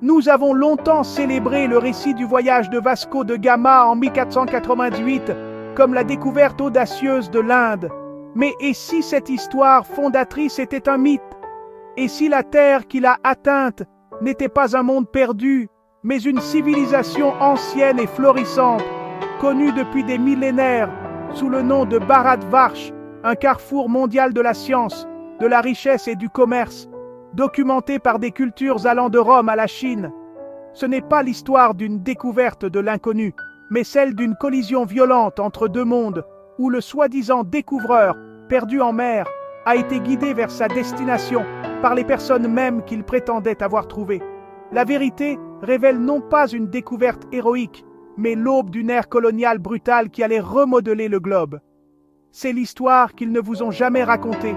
Nous avons longtemps célébré le récit du voyage de Vasco de Gama en 1498 comme la découverte audacieuse de l'Inde. Mais et si cette histoire fondatrice était un mythe? Et si la terre qui l'a atteinte n'était pas un monde perdu, mais une civilisation ancienne et florissante, connue depuis des millénaires sous le nom de Bharatvarsh, un carrefour mondial de la science, de la richesse et du commerce, documentée par des cultures allant de Rome à la Chine? Ce n'est pas l'histoire d'une découverte de l'inconnu, mais celle d'une collision violente entre deux mondes, où le soi-disant découvreur, perdu en mer, a été guidé vers sa destination par les personnes mêmes qu'il prétendait avoir trouvées. La vérité révèle non pas une découverte héroïque, mais l'aube d'une ère coloniale brutale qui allait remodeler le globe. C'est l'histoire qu'ils ne vous ont jamais racontée.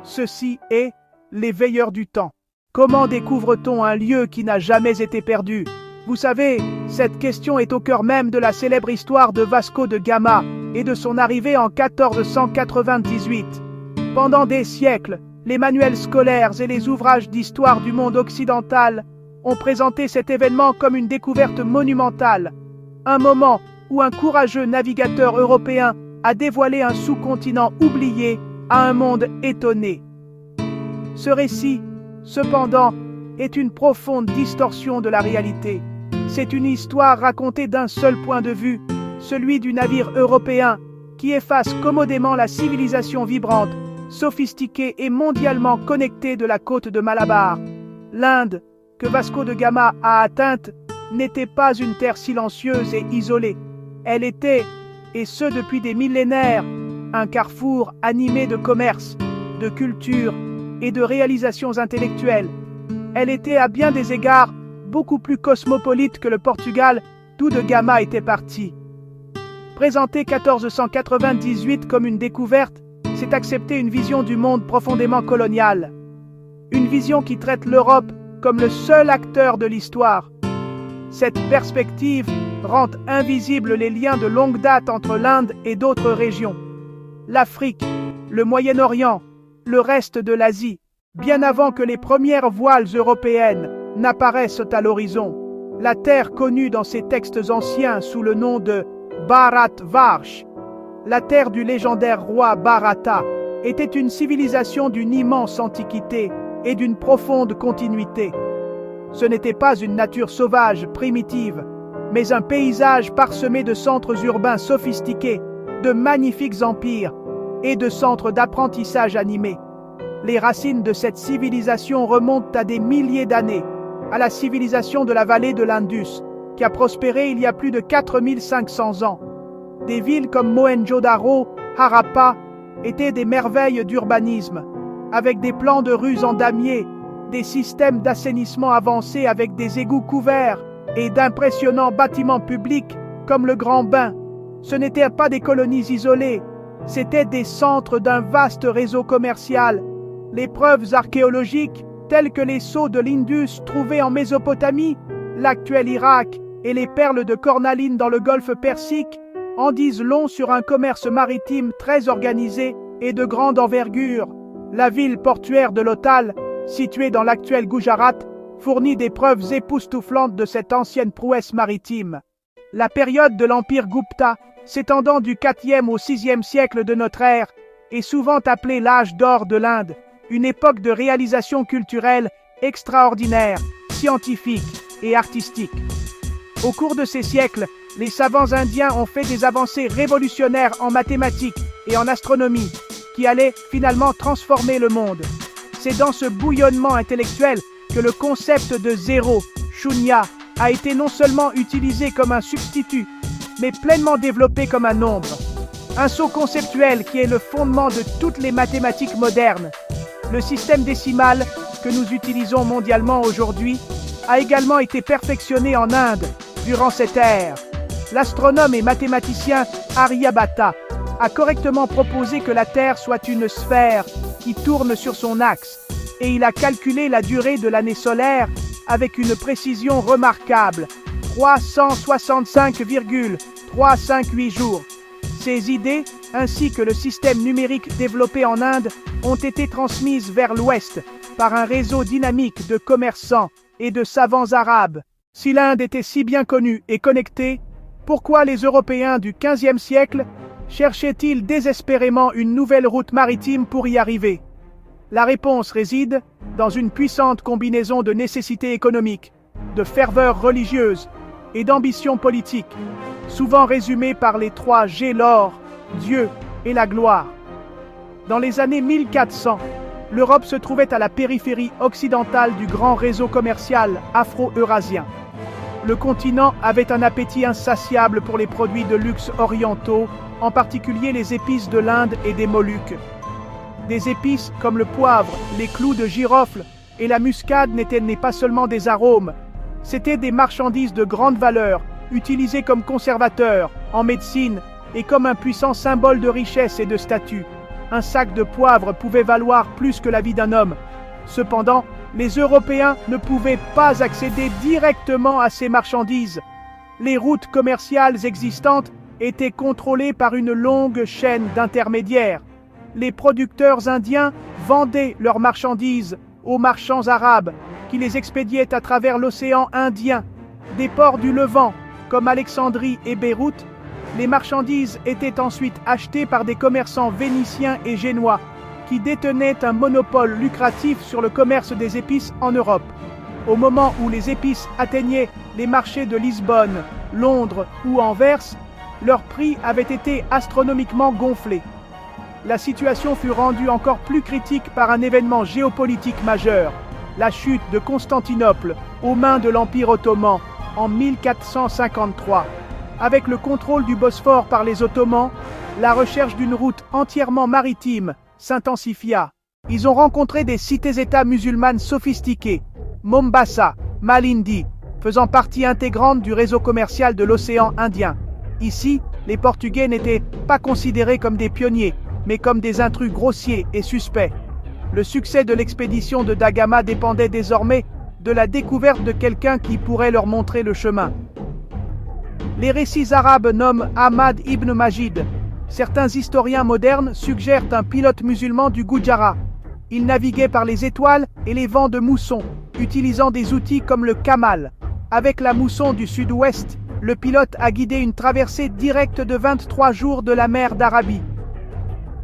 Ceci est les veilleurs du temps. Comment découvre-t-on un lieu qui n'a jamais été perdu? Vous savez, cette question est au cœur même de la célèbre histoire de Vasco de Gama et de son arrivée en 1498. Pendant des siècles, les manuels scolaires et les ouvrages d'histoire du monde occidental ont présenté cet événement comme une découverte monumentale, un moment où un courageux navigateur européen a dévoilé un sous-continent oublié à un monde étonné. Ce récit, cependant, est une profonde distorsion de la réalité. C'est une histoire racontée d'un seul point de vue, celui du navire européen, qui efface commodément la civilisation vibrante, sophistiquée et mondialement connectée de la côte de Malabar. L'Inde, que Vasco de Gama a atteinte, n'était pas une terre silencieuse et isolée. Elle était, et ce depuis des millénaires, un carrefour animé de commerce, de culture et de réalisations intellectuelles. Elle était à bien des égards beaucoup plus cosmopolite que le Portugal, d'où de Gama était parti. Présenter 1498 comme une découverte, c'est accepter une vision du monde profondément coloniale. Une vision qui traite l'Europe comme le seul acteur de l'histoire. Cette perspective rend invisibles les liens de longue date entre l'Inde et d'autres régions. L'Afrique, le Moyen-Orient, le reste de l'Asie, bien avant que les premières voiles européennes n'apparaissent à l'horizon. La terre connue dans ces textes anciens sous le nom de Bharatvarsh, la terre du légendaire roi Bharata, était une civilisation d'une immense antiquité et d'une profonde continuité. Ce n'était pas une nature sauvage, primitive, mais un paysage parsemé de centres urbains sophistiqués, de magnifiques empires et de centres d'apprentissage animés. Les racines de cette civilisation remontent à des milliers d'années, à la civilisation de la vallée de l'Indus, qui a prospéré il y a plus de 4500 ans. Des villes comme Mohenjo-Daro, Harappa, étaient des merveilles d'urbanisme, avec des plans de rues en damier, des systèmes d'assainissement avancés avec des égouts couverts et d'impressionnants bâtiments publics comme le Grand Bain. Ce n'étaient pas des colonies isolées, c'étaient des centres d'un vaste réseau commercial. Les preuves archéologiques, telles que les sceaux de l'Indus trouvés en Mésopotamie, l'actuel Irak et les perles de cornaline dans le golfe Persique, en disent long sur un commerce maritime très organisé et de grande envergure. La ville portuaire de Lothal, située dans l'actuel Gujarat, fournit des preuves époustouflantes de cette ancienne prouesse maritime. La période de l'Empire Gupta, s'étendant du 4e au 6e siècle de notre ère, est souvent appelée l'âge d'or de l'Inde, une époque de réalisation culturelle extraordinaire, scientifique et artistique. Au cours de ces siècles, les savants indiens ont fait des avancées révolutionnaires en mathématiques et en astronomie, qui allaient finalement transformer le monde. C'est dans ce bouillonnement intellectuel que le concept de zéro, shunya, a été non seulement utilisé comme un substitut, mais pleinement développé comme un nombre. Un saut conceptuel qui est le fondement de toutes les mathématiques modernes. Le système décimal, que nous utilisons mondialement aujourd'hui, a également été perfectionné en Inde durant cette ère. L'astronome et mathématicien Aryabhata a correctement proposé que la Terre soit une sphère qui tourne sur son axe, et il a calculé la durée de l'année solaire avec une précision remarquable, 365,358 jours. Ces idées, ainsi que le système numérique développé en Inde, ont été transmises vers l'Ouest par un réseau dynamique de commerçants et de savants arabes. Si l'Inde était si bien connue et connectée, pourquoi les Européens du XVe siècle cherchaient-ils désespérément une nouvelle route maritime pour y arriver? La réponse réside dans une puissante combinaison de nécessités économiques, de ferveur religieuse et d'ambition politique, souvent résumée par les 3 G: l'or, Dieu et la gloire. Dans les années 1400, l'Europe se trouvait à la périphérie occidentale du grand réseau commercial afro-eurasien. Le continent avait un appétit insatiable pour les produits de luxe orientaux, en particulier les épices de l'Inde et des Moluques. Des épices comme le poivre, les clous de girofle et la muscade n'étaient pas seulement des arômes, c'étaient des marchandises de grande valeur, utilisées comme conservateurs, en médecine et comme un puissant symbole de richesse et de statut. Un sac de poivre pouvait valoir plus que la vie d'un homme. Cependant, les Européens ne pouvaient pas accéder directement à ces marchandises. Les routes commerciales existantes étaient contrôlées par une longue chaîne d'intermédiaires. Les producteurs indiens vendaient leurs marchandises aux marchands arabes qui les expédiaient à travers l'océan Indien. Des ports du Levant, comme Alexandrie et Beyrouth, les marchandises étaient ensuite achetées par des commerçants vénitiens et génois qui détenaient un monopole lucratif sur le commerce des épices en Europe. Au moment où les épices atteignaient les marchés de Lisbonne, Londres ou Anvers, leur prix avait été astronomiquement gonflé. La situation fut rendue encore plus critique par un événement géopolitique majeur, la chute de Constantinople aux mains de l'Empire ottoman en 1453. Avec le contrôle du Bosphore par les Ottomans, la recherche d'une route entièrement maritime s'intensifia. Ils ont rencontré des cités-États musulmanes sophistiquées, Mombasa, Malindi, faisant partie intégrante du réseau commercial de l'océan Indien. Ici, les Portugais n'étaient pas considérés comme des pionniers, mais comme des intrus grossiers et suspects. Le succès de l'expédition de Da Gama dépendait désormais de la découverte de quelqu'un qui pourrait leur montrer le chemin. Les récits arabes nomment Ahmad ibn Majid. Certains historiens modernes suggèrent un pilote musulman du Gujarat. Il naviguait par les étoiles et les vents de mousson, utilisant des outils comme le kamal. Avec la mousson du sud-ouest, le pilote a guidé une traversée directe de 23 jours de la mer d'Arabie.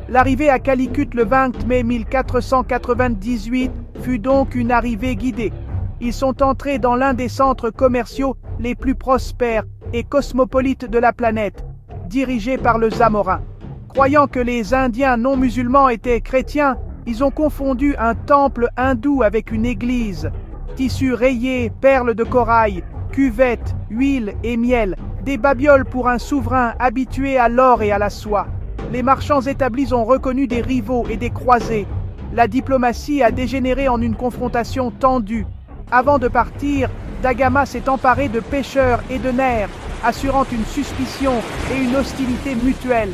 L'arrivée à Calicut le 20 mai 1498 fut donc une arrivée guidée. Ils sont entrés dans l'un des centres commerciaux les plus prospères et cosmopolites de la planète, dirigé par le Zamorin. Croyant que les Indiens non musulmans étaient chrétiens, ils ont confondu un temple hindou avec une église. Tissus rayés, perles de corail, cuvettes, huile et miel, des babioles pour un souverain habitué à l'or et à la soie. Les marchands établis ont reconnu des rivaux et des croisés. La diplomatie a dégénéré en une confrontation tendue. Avant de partir, Da Gama s'est emparé de pêcheurs et de nerfs, assurant une suspicion et une hostilité mutuelle.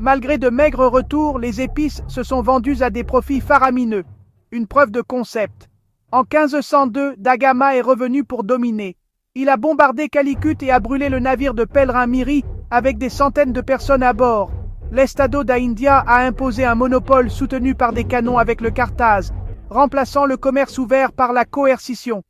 Malgré de maigres retours, les épices se sont vendues à des profits faramineux. Une preuve de concept. En 1502, Da Gama est revenu pour dominer. Il a bombardé Calicut et a brûlé le navire de pèlerins Miri avec des centaines de personnes à bord. L'Estado da India a imposé un monopole soutenu par des canons avec le Carthage, remplaçant le commerce ouvert par la coercition.